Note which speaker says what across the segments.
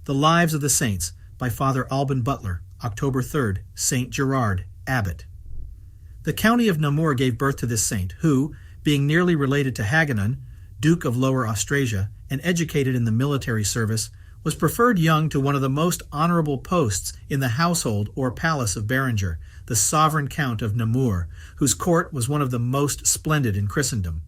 Speaker 1: The Lives of the Saints by Father Albin Butler, October 3rd, Saint Gerard, Abbot. The county of Namur gave birth to this saint, who, being nearly related to Haganon, Duke of Lower Austrasia, and educated in the military service, was preferred young to one of the most honorable posts in the household or palace of Berenger, the sovereign Count of Namur, whose court was one of the most splendid in Christendom.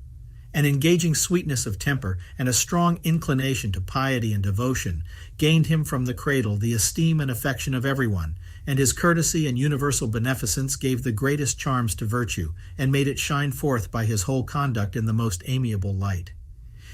Speaker 1: An engaging sweetness of temper and a strong inclination to piety and devotion gained him from the cradle the esteem and affection of everyone, and his courtesy and universal beneficence gave the greatest charms to virtue, and made it shine forth by his whole conduct in the most amiable light.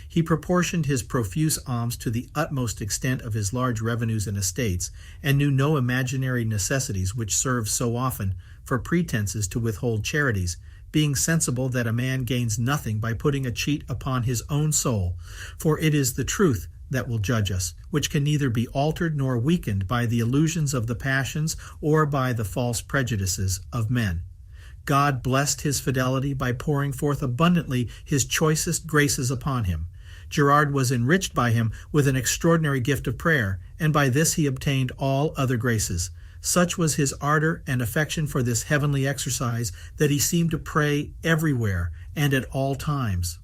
Speaker 1: He proportioned his profuse alms to the utmost extent of his large revenues and estates, and knew no imaginary necessities which serve so often for pretenses to withhold charities, being sensible that a man gains nothing by putting a cheat upon his own soul, for it is the truth that will judge us, which can neither be altered nor weakened by the illusions of the passions or by the false prejudices of men. God blessed his fidelity by pouring forth abundantly his choicest graces upon him. Gerard was enriched by him with an extraordinary gift of prayer, and by this he obtained all other graces. Such was his ardor and affection for this heavenly exercise that he seemed to pray everywhere and at all times.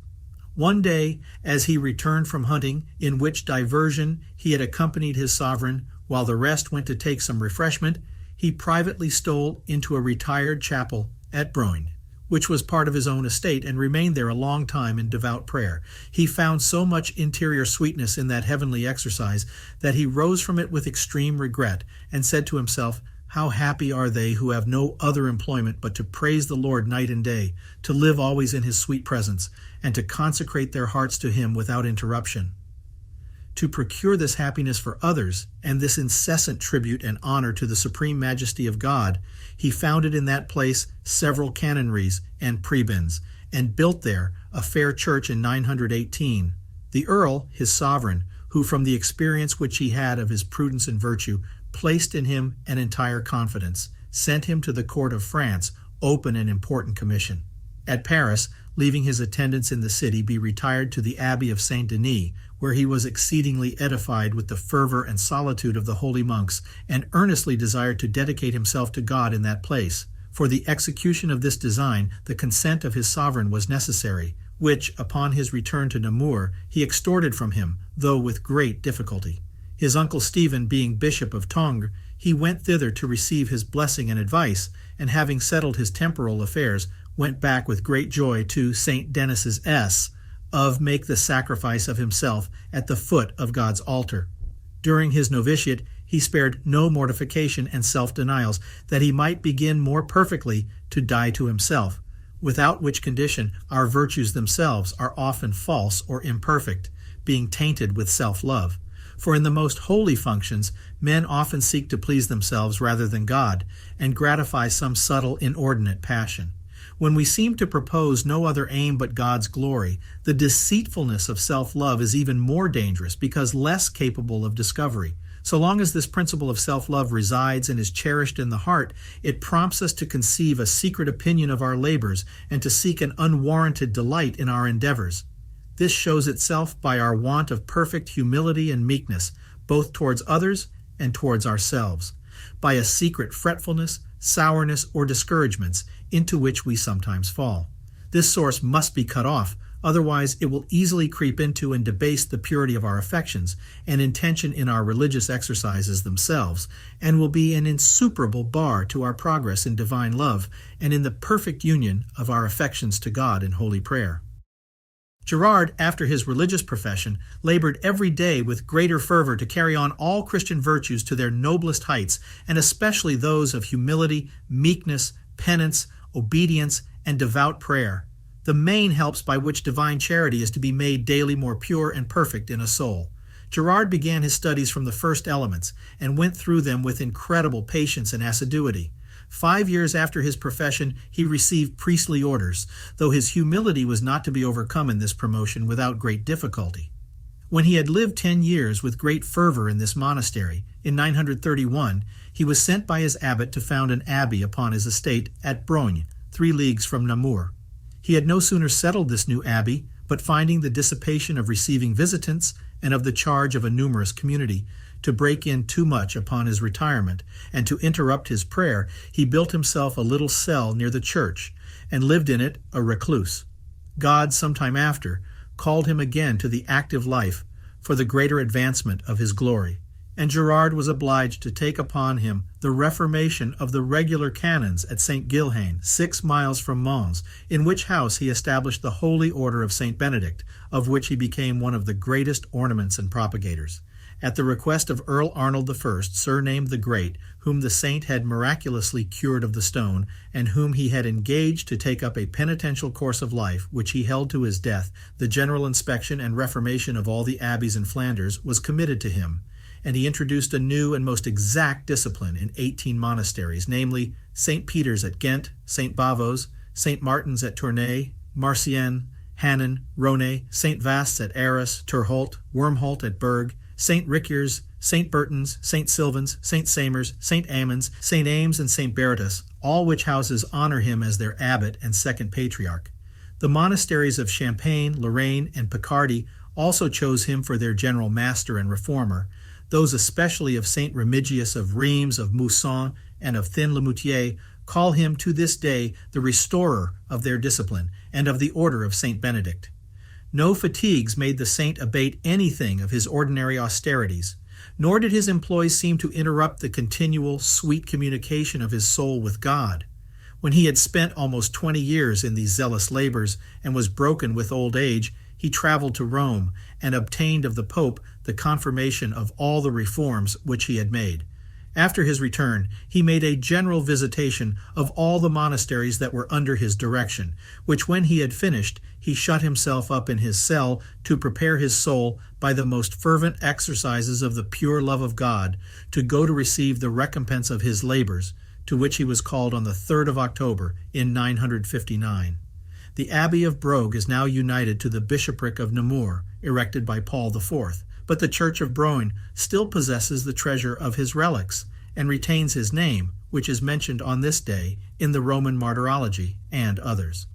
Speaker 1: One day, as he returned from hunting, in which diversion he had accompanied his sovereign, while the rest went to take some refreshment, he privately stole into a retired chapel at Borane, which was part of his own estate, and remained there a long time in devout prayer. He found so much interior sweetness in that heavenly exercise that he rose from it with extreme regret, and said to himself, "How happy are they who have no other employment but to praise the Lord night and day, to live always in his sweet presence, and to consecrate their hearts to him without interruption." To procure this happiness for others, and this incessant tribute and honor to the supreme majesty of God, he founded in that place several canonries and prebends, and built there a fair church in 918. The Earl, his sovereign, who from the experience which he had of his prudence and virtue, placed in him an entire confidence, sent him to the court of France, open and important commission. At Paris, leaving his attendants in the city, he retired to the Abbey of Saint Denis, where he was exceedingly edified with the fervor and solitude of the holy monks, and earnestly desired to dedicate himself to God in that place. For the execution of this design, the consent of his sovereign was necessary, which, upon his return to Namur, he extorted from him, though with great difficulty. His uncle Stephen being Bishop of Tongres, he went thither to receive his blessing and advice, and having settled his temporal affairs, went back with great joy to St. Denis's of make the sacrifice of himself at the foot of God's altar. During his novitiate, he spared no mortification and self-denials, that he might begin more perfectly to die to himself, without which condition our virtues themselves are often false or imperfect, being tainted with self-love. For in the most holy functions, men often seek to please themselves rather than God, and gratify some subtle, inordinate passion. When we seem to propose no other aim but God's glory, the deceitfulness of self-love is even more dangerous because less capable of discovery. So long as this principle of self-love resides and is cherished in the heart, it prompts us to conceive a secret opinion of our labors and to seek an unwarranted delight in our endeavors. This shows itself by our want of perfect humility and meekness, both towards others and towards ourselves, by a secret fretfulness, sourness, or discouragements into which we sometimes fall. This source must be cut off, otherwise it will easily creep into and debase the purity of our affections and intention in our religious exercises themselves, and will be an insuperable bar to our progress in divine love and in the perfect union of our affections to God in holy prayer. Gerard, after his religious profession, labored every day with greater fervor to carry on all Christian virtues to their noblest heights, and especially those of humility, meekness, penance, obedience, and devout prayer, the main helps by which divine charity is to be made daily more pure and perfect in a soul. Gerard began his studies from the first elements, and went through them with incredible patience and assiduity. 5 years after his profession, he received priestly orders, though his humility was not to be overcome in this promotion without great difficulty. When he had lived 10 years with great fervor in this monastery, in 931, he was sent by his abbot to found an abbey upon his estate at Borane, 3 leagues from Namur. He had no sooner settled this new abbey, but finding the dissipation of receiving visitants and of the charge of a numerous community, to break in too much upon his retirement, and to interrupt his prayer, he built himself a little cell near the church, and lived in it a recluse. God, some time after, called him again to the active life for the greater advancement of his glory, and Gerard was obliged to take upon him the reformation of the regular canons at St. Gilhain, 6 miles from Mons, in which house he established the Holy Order of St. Benedict, of which he became one of the greatest ornaments and propagators. At the request of Earl Arnold I, surnamed the Great, whom the saint had miraculously cured of the stone, and whom he had engaged to take up a penitential course of life, which he held to his death, the general inspection and reformation of all the abbeys in Flanders was committed to him, and he introduced a new and most exact discipline in 18 monasteries, namely St. Peter's at Ghent, St. Bavo's, St. Martin's at Tournai, Marcienne, Hannen, Rhone, St. Vast's at Arras, Terholt, Wormholt at Berg, St. Rickyer's, St. Burton's, St. Sylvan's, St. Samer's, St. Ammon's, St. Ames, and St. Baratus, all which houses honor him as their abbot and second patriarch. The monasteries of Champagne, Lorraine, and Picardy also chose him for their general master and reformer. Those especially of St. Remigius of Rheims, of Mousson, and of Thin-le-Moutier call him to this day the restorer of their discipline and of the order of St. Benedict. No fatigues made the saint abate anything of his ordinary austerities, nor did his employs seem to interrupt the continual, sweet communication of his soul with God. When he had spent almost 20 years in these zealous labors and was broken with old age, he traveled to Rome and obtained of the Pope the confirmation of all the reforms which he had made. After his return, he made a general visitation of all the monasteries that were under his direction, which when he had finished, he shut himself up in his cell to prepare his soul by the most fervent exercises of the pure love of God to go to receive the recompense of his labors, to which he was called on the 3rd of October in 959. The Abbey of Brogue is now united to the bishopric of Namur, erected by Paul IV, but the Church of Borane still possesses the treasure of his relics and retains his name, which is mentioned on this day in the Roman Martyrology and others.